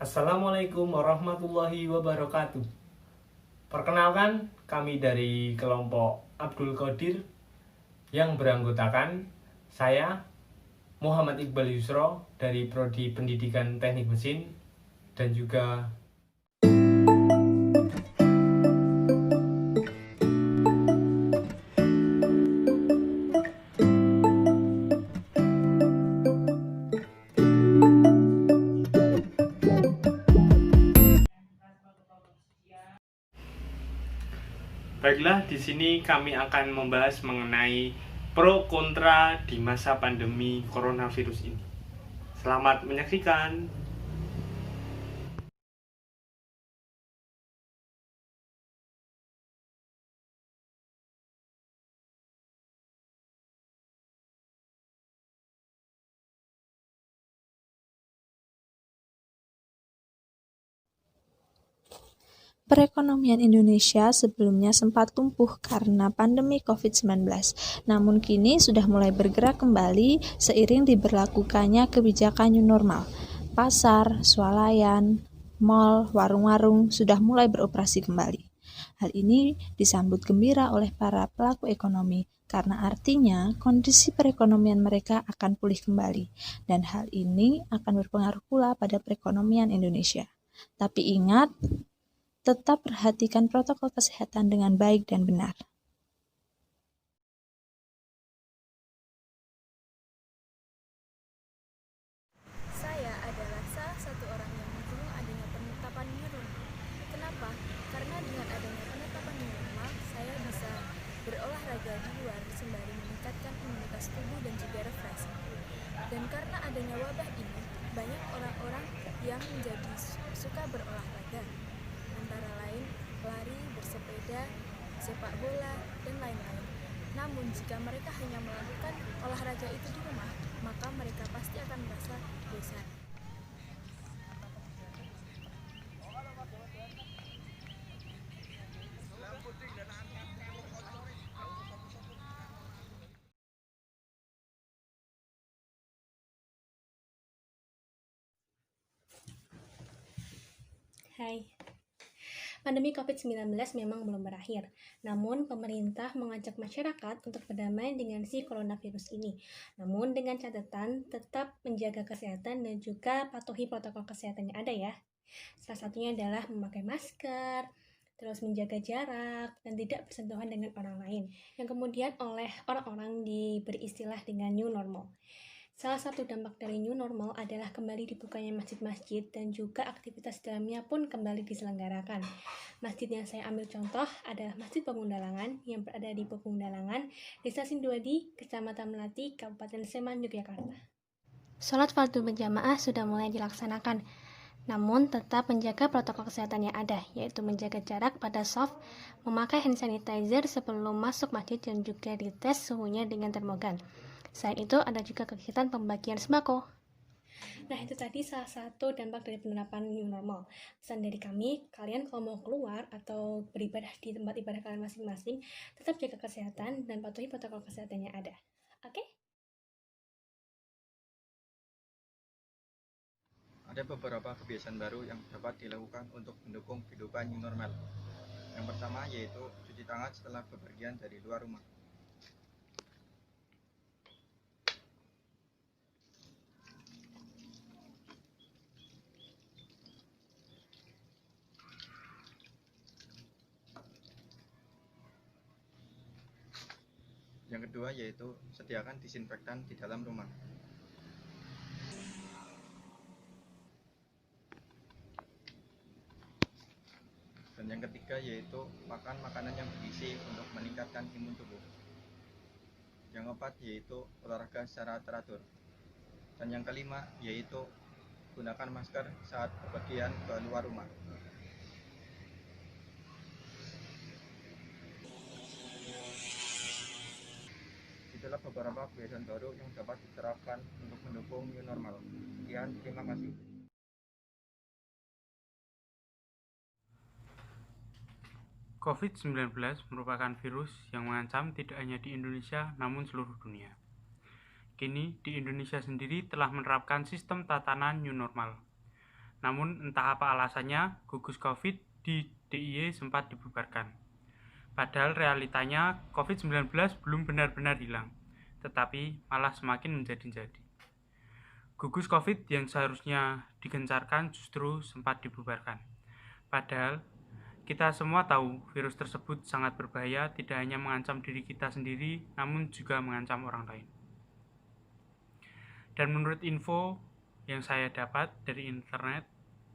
Assalamualaikum warahmatullahi wabarakatuh. Perkenalkan, kami dari kelompok Abdul Qadir yang beranggotakan saya Muhammad Iqbal Yusro dari Prodi Pendidikan Teknik Mesin dan juga Baiklah, di sini kami akan membahas mengenai pro kontra di masa pandemi coronavirus ini. Selamat menyaksikan. Perekonomian Indonesia sebelumnya sempat lumpuh karena pandemi COVID-19, namun kini sudah mulai bergerak kembali seiring diberlakukannya kebijakan new normal. Pasar, swalayan, mal, warung-warung sudah mulai beroperasi kembali. Hal ini disambut gembira oleh para pelaku ekonomi karena artinya kondisi perekonomian mereka akan pulih kembali, dan hal ini akan berpengaruh pula pada perekonomian Indonesia. Tapi ingat, tetap perhatikan protokol kesehatan dengan baik dan benar. Saya adalah salah satu orang yang mendukung adanya penetapan new normal. Kenapa? Karena dengan adanya penetapan new normal, saya bisa berolahraga di luar sembari meningkatkan imunitas tubuh dan juga refreshing. Dan karena adanya wabah ini, banyak orang-orang yang menjadi suka berolahraga, antara lain lari, bersepeda, sepak bola, dan lain-lain. Namun jika mereka hanya melakukan olahraga itu di rumah, maka mereka pasti akan merasa bosan. Hai, pandemi COVID-19 memang belum berakhir, namun pemerintah mengajak masyarakat untuk berdamai dengan si coronavirus ini. Namun dengan catatan tetap menjaga kesehatan dan juga patuhi protokol kesehatan yang ada ya. Salah satunya adalah memakai masker, terus menjaga jarak, dan tidak bersentuhan dengan orang lain, yang kemudian oleh orang-orang diberi istilah dengan new normal. Salah satu dampak dari new normal adalah kembali dibukanya masjid-masjid dan juga aktivitas dalamnya pun kembali diselenggarakan. Masjid yang saya ambil contoh adalah Masjid Pegundalangan yang berada di Pegundalangan, Desa Sinduadi, Kecamatan Melati, Kabupaten Sleman, Yogyakarta. Sholat fardu berjamaah sudah mulai dilaksanakan, namun tetap menjaga protokol kesehatan yang ada, yaitu menjaga jarak pada shaf, memakai hand sanitizer sebelum masuk masjid dan juga dites suhunya dengan termogan. Selain itu, ada juga kegiatan pembagian sembako. Nah, itu tadi salah satu dampak dari penerapan new normal. Pesan dari kami, kalian kalau mau keluar atau beribadah di tempat ibadah kalian masing-masing, tetap jaga kesehatan dan patuhi protokol kesehatan yang ada. Oke? Ada beberapa kebiasaan baru yang dapat dilakukan untuk mendukung kehidupan new normal. Yang pertama yaitu cuci tangan setelah bepergian dari luar rumah. Yang kedua yaitu sediakan disinfektan di dalam rumah. Dan yang ketiga yaitu makan makanan yang bergizi untuk meningkatkan imun tubuh. Yang keempat yaitu olahraga secara teratur. Dan yang kelima yaitu gunakan masker saat bepergian ke luar rumah. Itulah beberapa kebiasaan baru yang dapat diterapkan untuk mendukung new normal. Sekian, terima kasih. COVID-19 merupakan virus yang mengancam tidak hanya di Indonesia namun seluruh dunia. Kini di Indonesia sendiri telah menerapkan sistem tatanan new normal. Namun entah apa alasannya, gugus COVID di DIY sempat dibubarkan. Padahal realitanya COVID-19 belum benar-benar hilang, tetapi malah semakin menjadi-jadi. Gugus COVID yang seharusnya digencarkan justru sempat dibubarkan. Padahal kita semua tahu virus tersebut sangat berbahaya, tidak hanya mengancam diri kita sendiri, namun juga mengancam orang lain. Dan menurut info yang saya dapat dari internet,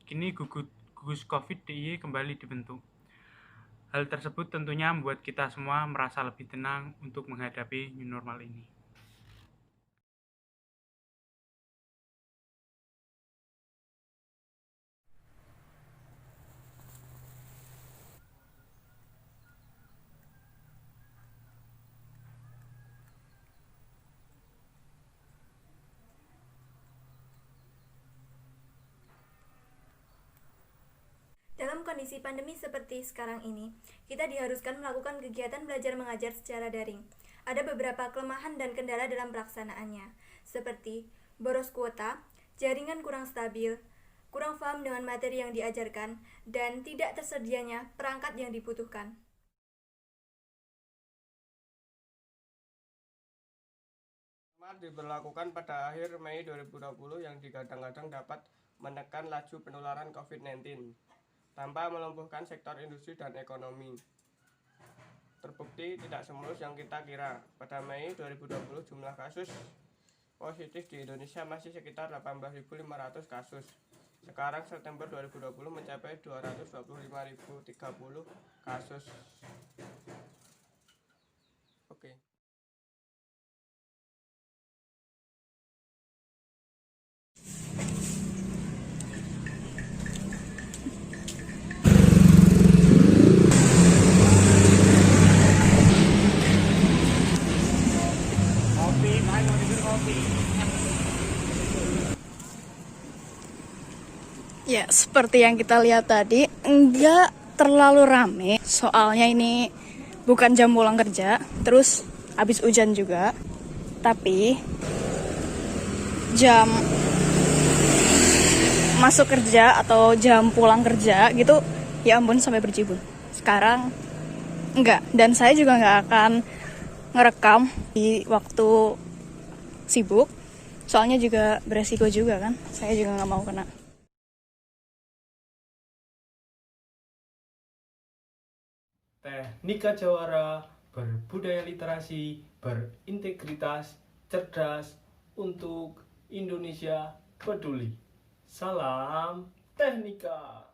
kini gugus COVID DIY kembali dibentuk. Hal tersebut tentunya membuat kita semua merasa lebih tenang untuk menghadapi new normal ini. Dalam kondisi pandemi seperti sekarang ini, kita diharuskan melakukan kegiatan belajar mengajar secara daring. Ada beberapa kelemahan dan kendala dalam pelaksanaannya, seperti boros kuota, jaringan kurang stabil, kurang paham dengan materi yang diajarkan, dan tidak tersedianya perangkat yang dibutuhkan. Diberlakukan pada akhir Mei 2020 yang digadang-gadang dapat menekan laju penularan COVID-19 tanpa melumpuhkan sektor industri dan ekonomi. Terbukti tidak semulus yang kita kira. Pada Mei 2020 jumlah kasus positif di Indonesia masih sekitar 18.500 kasus. Sekarang September 2020 mencapai 225.030 kasus. Oke. Ya, seperti yang kita lihat tadi, enggak terlalu rame. Soalnya ini bukan jam pulang kerja, terus habis hujan juga. Tapi jam masuk kerja atau jam pulang kerja gitu, ya ampun sampai berjibun. Sekarang enggak, dan saya juga enggak akan ngerekam di waktu sibuk. Soalnya juga beresiko juga kan, saya juga nggak mau kena. Teknika Jawara, berbudaya literasi, berintegritas, cerdas, untuk Indonesia peduli. Salam Teknika.